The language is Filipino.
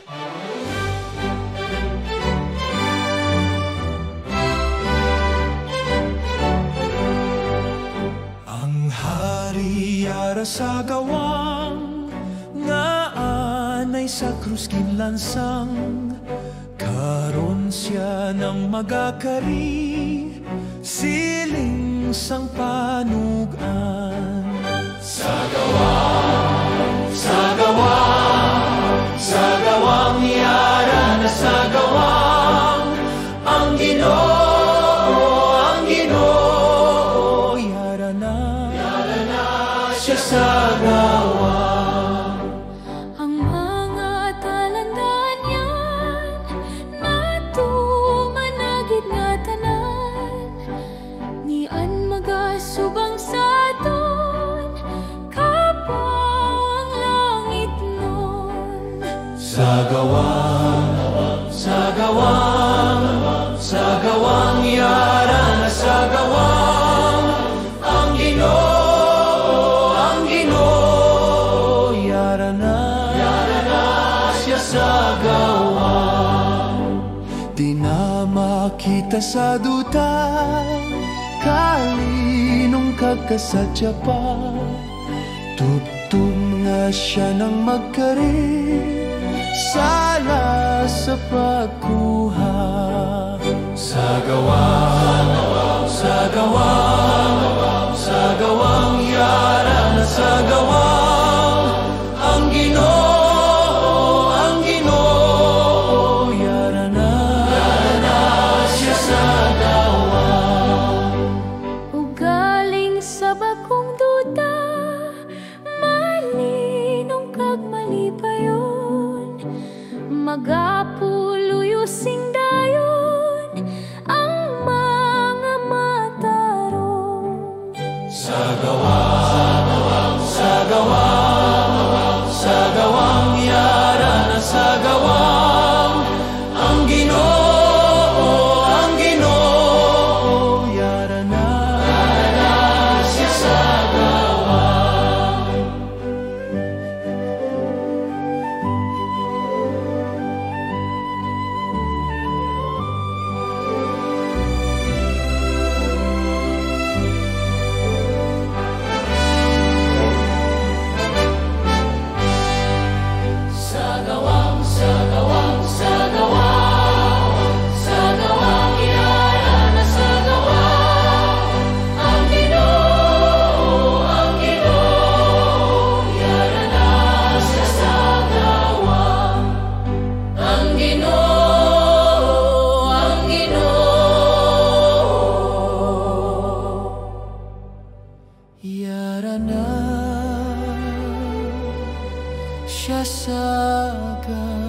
Ang hari ara sa gawang nga anay sa krus kinlansang, karon siya ng magakari siling sang panugan. Sa gawang, sa gawang, sa gawang yara na sa gawang, ang Ginoo yara na siya sa gawang. Ang mga talandaan yan nato managid nga tanan, nian magasubang sa aton kapaw ang langit nun. Sa gawang, sa gawang, sa gawang yara na sa gawang, ang Ginoo yara na siya sa gawang. Di na makita sa duta kalinong kagkasadya pa, tubtub nga siya ng magkari sala sa pagkuha. Sa gawang, sa gawang, sa gawang yara na sa gawang, ang Ginoo yara na siya sa gawang. Ugaling sa bagong duta, malinong kag malipayon, magapuluyusing dayon ang mga matarong. Sa gawang, sa gawang, sa gawang yara na sa gawang, ang Ginoo yara na siya sa gawang. Sa gawang, sa gawang, sa gawang, sa gawang yara na sa gawang, ang Ginoo yara na siya sa gawang. Ang Ginoo yara na siya sa gawang.